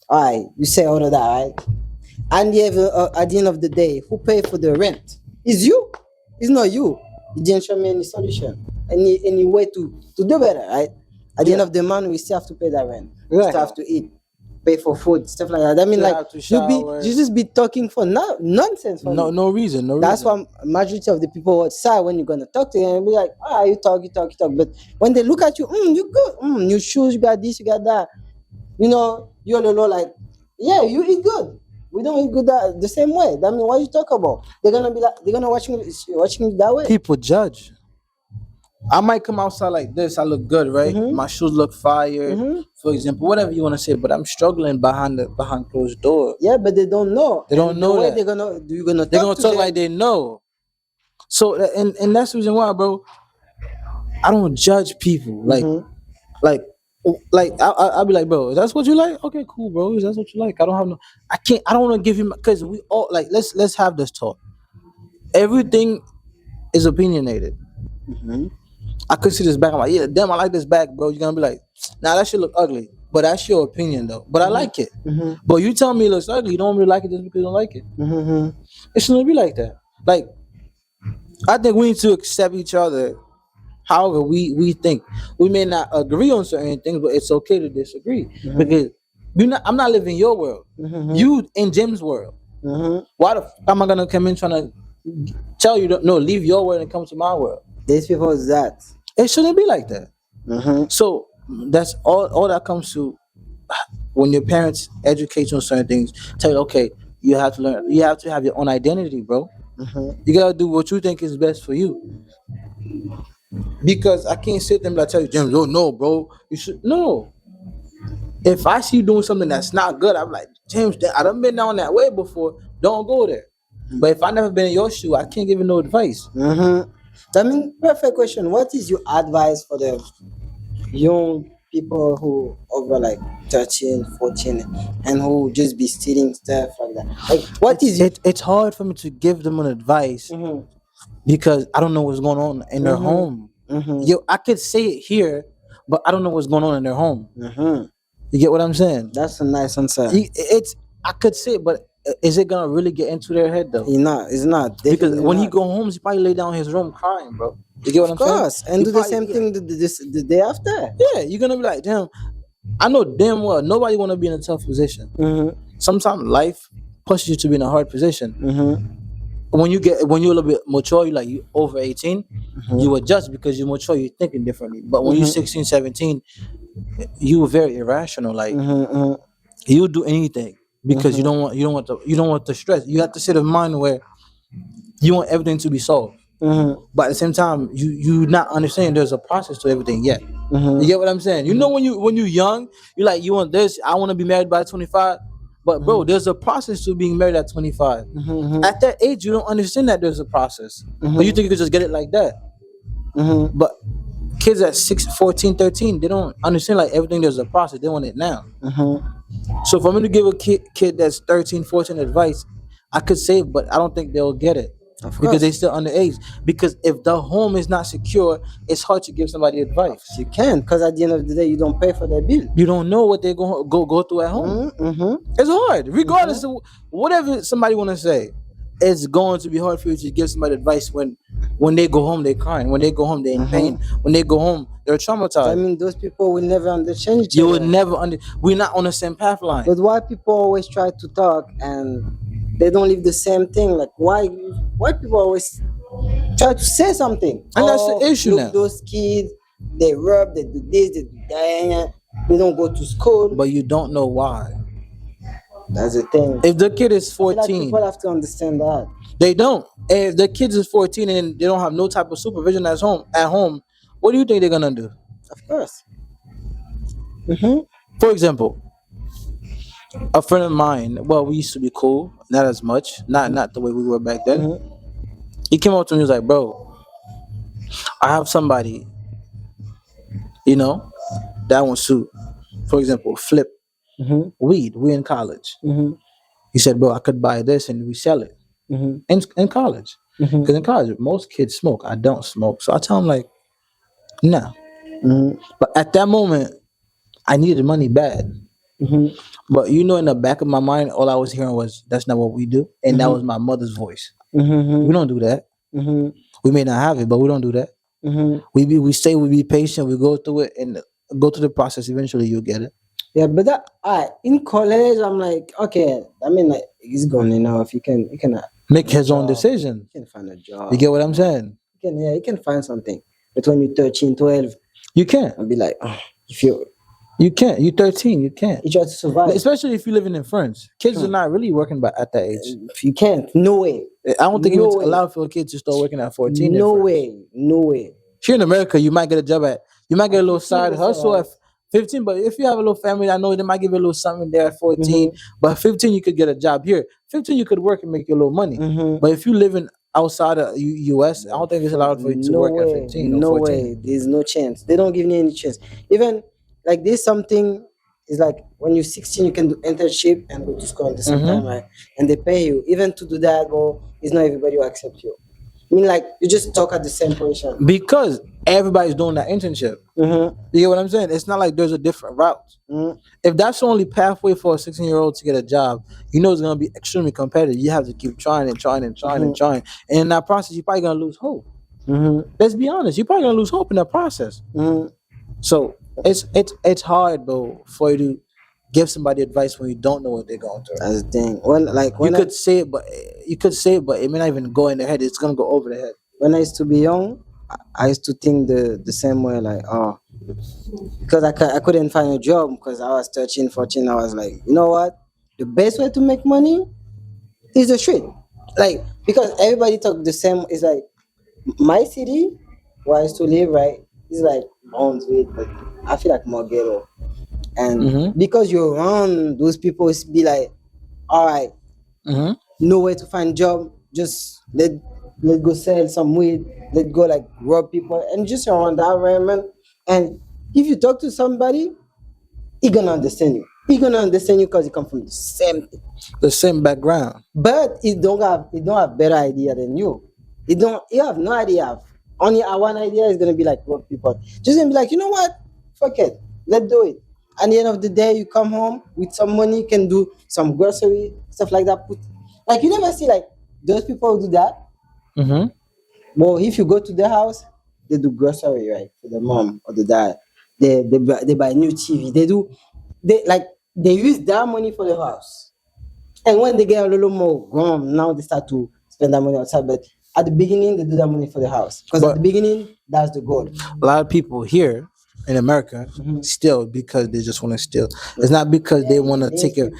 all right, you say all of that, right? And at the end of the day, who pay for the rent? Is you. It's not you. You didn't show me any solution, any way to do better, right? At the end Yeah. of the month, we still have to pay that rent. We Right. still have to eat, pay for food, stuff like that. I mean, Still like have to you just be talking for nonsense for me. No reason. No That's reason. why majority of the people would say when you're gonna talk to them and be like, you talk, you talk, you talk. But when they look at you, you good, you shoes, you got this, you got that. You know, you all know, like, yeah, you eat good. We don't eat good the same way. That means what you talk about? They're gonna be like, they're gonna watching you that way. People judge. I might come outside like this. I look good, right? My shoes look fire, for example, whatever you want to say. But I'm struggling behind closed doors. Yeah, but they don't know. They don't And know the way that. you're gonna They're gonna to talk them. like they know. So and that's the reason why, bro. I don't judge people. Like I'll be like, bro, is that what you like? Okay, cool, bro. Is that what you like? I don't have no. I can't. I don't want to give him because we all like. Let's have this talk. Everything is opinionated. I could see this back. I'm like, yeah, damn, I like this back, bro. You're gonna be like, nah, that shit look ugly. But that's your opinion, though. But I like it. But you tell me it looks ugly. You don't really like it just because you don't like it. It shouldn't be like that. Like, I think we need to accept each other. However, we think we may not agree on certain things, but it's okay to disagree because I'm not living your world. You in Jim's world. Why the am I gonna come in trying to tell you no, leave your world and come to my world? These people is that. It shouldn't be like that. So that's all that comes to when your parents educate you on certain things. Tell you, okay, you have to learn. You have to have your own identity, bro. You gotta do what you think is best for you. Because I can't sit there and tell you, James, oh no, bro, you should no. If I see you doing something that's not good, I'm like, James, I done been down that way before. Don't go there. But if I never been in your shoe, I can't give you no advice. I mean, perfect question. What is your advice for the young people who over like 13, 14 and who just be stealing stuff like that? Like, what is it? It's hard for me to give them an advice because I don't know what's going on in their home. Yo, I could say it here, but I don't know what's going on in their home. You get what I'm saying? That's a nice answer. I could say it, but is it gonna really get into their head though? It's not. Because Definitely when he not. go home, he probably lay down in his room crying, bro. You get what I'm Of saying? course, and He do the probably- same thing the day after. Yeah, you're gonna be like, damn. I know damn well nobody want to be in a tough position. Sometimes life pushes you to be in a hard position. When you're a little bit mature, you over 18, you adjust because you're mature, you're thinking differently. But when you're 16, 17, you were very irrational. Like you do anything because you don't want the stress. You have to set a mind where you want everything to be solved. But at the same time, you not understand there's a process to everything yet. You get what I'm saying? You know when you're young, you're like, you want this, I want to be married by 25. But bro, there's a process to being married at 25. At that age, you don't understand that there's a process. But you think you could just get it like that. But kids at 14, 13, they don't understand like everything there's a process. They want it now. So for me to give a kid that's 13, 14 advice, I could say it, but I don't think they'll get it. Because they still underage. Because if the home is not secure, it's hard to give somebody advice. You can, because at the end of the day, you don't pay for their bill. You don't know what they're going to go through at home. It's hard. Regardless of whatever somebody want to say, it's going to be hard for you to give somebody advice when they go home, they're crying. When they go home, they're in pain. When they go home, they're traumatized. I mean, those people will never understand each You other. will never we're not on the same path line. But why people always try to talk and they don't live the same thing? Like, why people always try to say something? And that's the issue look, now. those kids, they rub, they do this, they do that. They don't go to school. But you don't know why. That's the thing. If the kid is I feel like 14, people have to understand that. they don't. If the kid is 14 and they don't have no type of supervision at home, what do you think they're gonna do? Of course. For example, a friend of mine, well, we used to be cool, not as much, not the way we were back then. He came up to me and was like, bro, I have somebody, you know, that wants to, for example, flip weed. We're in college. He said, bro, I could buy this and we sell it in college. Because in college, most kids smoke. I don't smoke. So I tell him, like, no. But at that moment, I needed money bad. But in the back of my mind, all I was hearing was, that's not what we do. And that was my mother's voice. We don't do that. We may not have it, but we don't do that. We stay, we be patient, we go through it and go through the process. Eventually, you'll get it. Yeah, but in college, I'm like, okay, I mean, like, he's gone enough. He can make his own decision. He can find a job. You get what I'm saying? He can find something. But when you're 13, 12, you can't. I'll be like, you can't. You're 13. You can't. You try to survive. Especially if you're living in France. Kids are not really working at that age. You can't. No way. I don't think it's allowed for a kid to start working at 14. No way. Here in America, you might get a job you might get a little side hustle at 15, but if you have a little family, I know they might give you a little something there at 14. But 15, you could get a job here. 15, you could work and make your little money. But if you live outside of U.S., I don't think it's allowed for you to work at 15 no or 14. Way. There's no chance. They don't give you any chance. Even like there's something is like when you're 16, you can do internship and go to school at the same time, right? And they pay you. Even to do that, it's not everybody will accept you. I mean, like, you just talk at the same position. Because everybody's doing that internship. You get what I'm saying? It's not like there's a different route. If that's the only pathway for a 16-year-old to get a job, it's going to be extremely competitive. You have to keep trying and trying and trying and trying. And in that process, you're probably going to lose hope. Let's be honest. You're probably going to lose hope in that process. So it's hard, bro, for you to give somebody advice when you don't know what they're going through. That's the thing. Well, like when you could say it, but it may not even go in their head. It's gonna go over their head. When I used to be young, I used to think the same way, like, because I couldn't find a job because I was 13, 14. I was like, you know what? The best way to make money is the street. Like, because everybody talk the same. It's like my city where I used to live, right? It's like bound with, but I feel like more ghetto. And because you're around those people, it's be like, all right, nowhere to find job, just let go sell some weed, let go like rob people, and just around that environment. And if you talk to somebody, he gonna understand you. He gonna understand you because he come from the same background. But he don't have better idea than you. He have no idea. Only one idea is gonna be like rob people. Just gonna be like, you know what? Fuck it, let's do it. At the end of the day, you come home with some money, you can do some grocery, stuff like that. Like, you never see like those people who do that. Well, if you go to their house, they do grocery, right, for the mom or the dad. They buy new TV. They use their money for the house. And when they get a little more grown, now they start to spend that money outside. But at the beginning, they do that money for the house. Because at the beginning, that's the goal. A lot of people here in America steal because they just want to steal. It's not because they want to take care.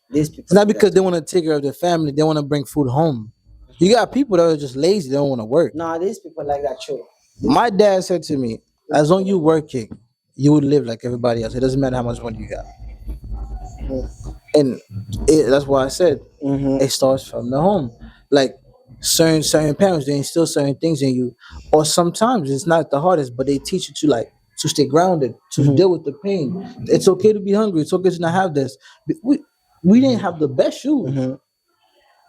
It's not because they want to take care of their family. They want to bring food home. You got people that are just lazy. They don't want to work. No, these people like that too. My dad said to me, as long as you working, you would live like everybody else. It doesn't matter how much money you got. And that's why I said it starts from the home. Like certain parents, they instill certain things in you. Or sometimes it's not the hardest, but they teach you to stay grounded, to deal with the pain. It's okay to be hungry. It's okay to not have this. We didn't have the best shoes.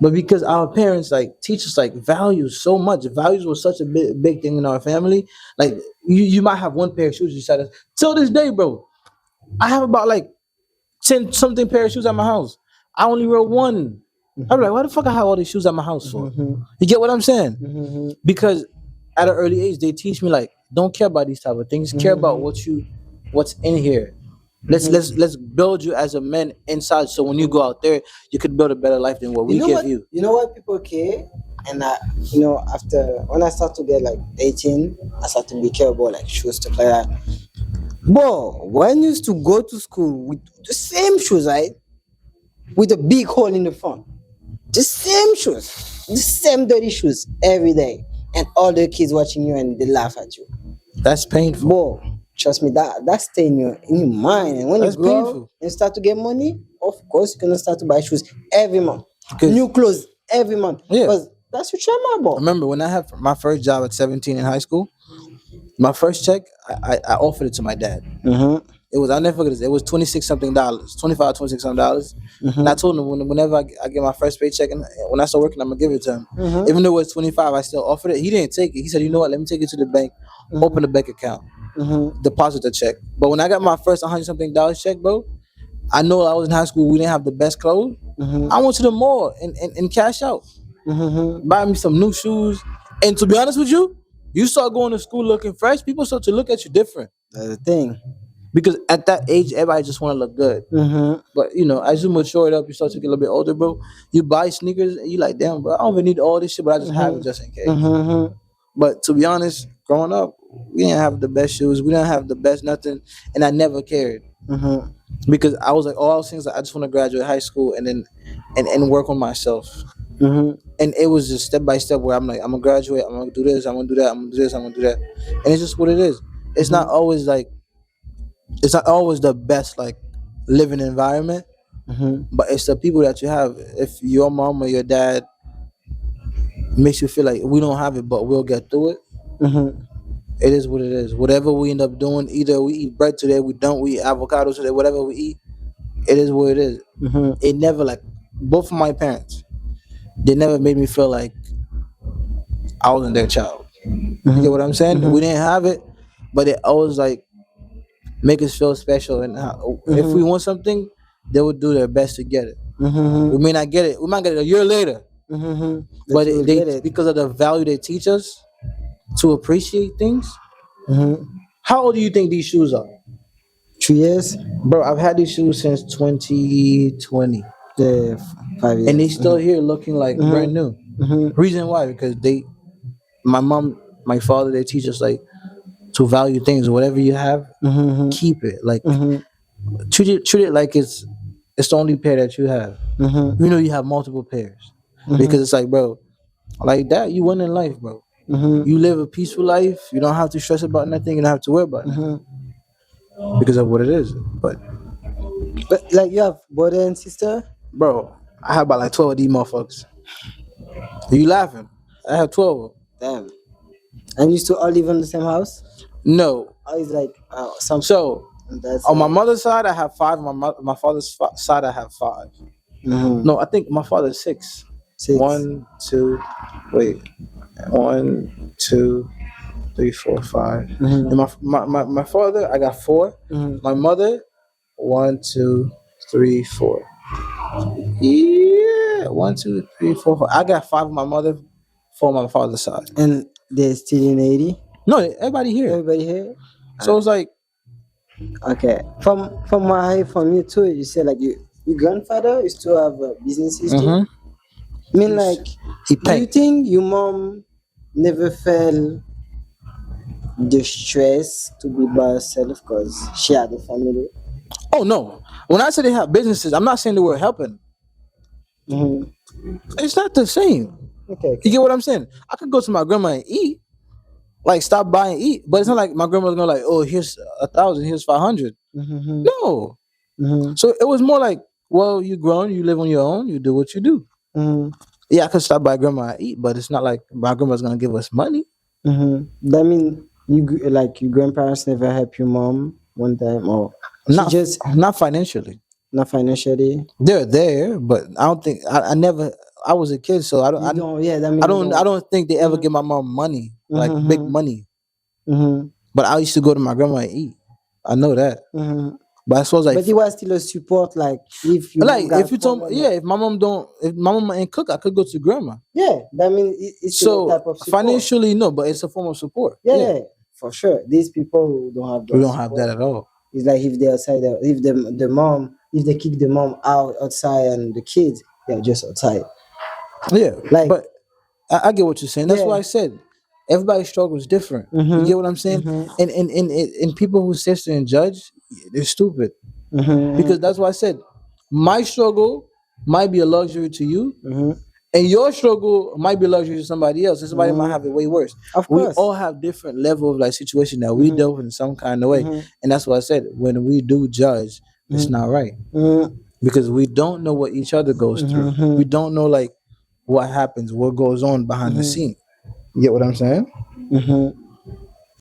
But because our parents teach us values so much. Values was such a big thing in our family. Like you might have one pair of shoes you said. Till this day, bro, I have about 10 something pair of shoes at my house. I only wear one. I'm like, why the fuck I have all these shoes at my house for? You get what I'm saying? Because at an early age, they teach me don't care about these type of things. Care about what's in here. Let's build you as a man inside. So when you go out there, you could build a better life than what we give you. You know what people care? And after when I start to get 18, I start to be careful about shoes, stuff like that. But when you used to go to school with the same shoes, right? With a big hole in the front. The same shoes. The same dirty shoes every day. And all the kids watching you and they laugh at you. That's painful. But trust me, that stay in your mind. And when you grow up and start to get money, of course you're gonna start to buy shoes every month. New clothes every month. Yeah. Because that's what you're about. Remember when I had my first job at 17 in high school, My first check, I offered it to my dad. It was, I never forget this. It was $26 something, $26 something dollars. And I told him whenever I get my first paycheck and when I start working, I'm gonna give it to him. Even though it was 25, I still offered it. He didn't take it. He said, "You know what? Let me take it to the bank, open the bank account, deposit the check." But when I got my first $100 something check, bro, I know I was in high school. We didn't have the best clothes. I went to the mall and cash out, buy me some new shoes. And to be honest with you, you start going to school looking fresh. People start to look at you different. That's the thing. Because at that age, everybody just want to look good. But you know, as you mature it up, you start to get a little bit older, bro. You buy sneakers and you like, damn, bro, I don't even need all this shit, but I just have it just in case. But to be honest, growing up, we didn't have the best shoes. We didn't have the best nothing, and I never cared because I was like, all I was saying is like, I just want to graduate high school and then and work on myself. And it was just step by step where I'm like, I'm gonna graduate, I'm gonna do this, I'm gonna do that, I'm gonna do this, I'm gonna do that, and it's just what it is. It's not always like. It's not always the best like living environment, but it's the people that you have. If your mom or your dad makes you feel like we don't have it, but we'll get through it. It is what it is. Whatever we end up doing, either we eat bread today, we don't. We eat avocados today. Whatever we eat, it is what it is. It never like both of my parents. They never made me feel like I wasn't their child. You get what I'm saying? We didn't have it, but they always like make us feel special, and if we want something, they would do their best to get it. We may not get it. We might get it a year later, but they because of the value they teach us to appreciate things. How old do you think these shoes are? 3 years. Bro, I've had these shoes since 2020. Yeah, 5 years. And they still here looking like brand new. Reason why? Because my mom, my father, they teach us like to value things. Whatever you have, keep it. Like treat it like it's the only pair that you have. You know you have multiple pairs. Because it's like, bro, like that, you win in life, bro. You live a peaceful life. You don't have to stress about nothing. You don't have to worry about nothing. Because of what it is. But like you have brother and sister? bro, I have about like 12 of these motherfuckers. You laughing? I have 12 of them. Damn. And you still all live in the same house? No. Or is like some. So That's on my mother's side, I have 5. On my father's side, I have 5. No, I think my father's 6. 6. 1, 2, wait. 1, 2, 3, 4, 5. And my father, I got 4. My mother, 1, 2, 3, 4. Yeah, 1, 2, 3, 4, 5. I got 5 of my mother, 4 on my father's side. And they're still in Haiti? No, everybody here. Everybody here? So it's like, okay. From what I hear from you too, you said like your grandfather used to have businesses too. I mean, like, do you think your mom never felt the stress to be by herself because she had a family? oh no. When I say they have businesses, I'm not saying they were helping. It's not the same. Okay. You get what I'm saying? I could go to my grandma and eat, like stop by and eat, but it's not like my grandma's gonna like, oh, here's 1,000, here's 500. No. So it was more like, well, you grown, you live on your own, you do what you do. Yeah, I could stop by grandma and eat, but it's not like my grandma's gonna give us money. That mean your grandparents never help your mom one time, or Not financially. not financially. They're there, but I don't think I never. I was a kid, so I don't. I don't think they ever give my mom money, like big money. But I used to go to my grandma and eat. I know that. But I suppose like. But it was still a support, like if you if you told me, if my mom ain't cook, I could go to grandma. Yeah, that means it's still a type of support. Financially, no, but it's a form of support. Yeah, for sure. These people who don't have we don't have that at all. It's like if they're outside, if they kick the mom outside and the kids, they're just outside. Yeah, like, but I get what you're saying. That's why I said everybody's struggle is different. You get what I'm saying? And people who sit there and judge, they're stupid. Because that's why I said my struggle might be a luxury to you, and your struggle might be a luxury to somebody else. And somebody might have it way worse. Of course. We all have different level of like situation that we deal with in some kind of way. And that's why I said when we do judge, it's not right. Because we don't know what each other goes through. We don't know like what happens, what goes on behind the scene. You get what I'm saying?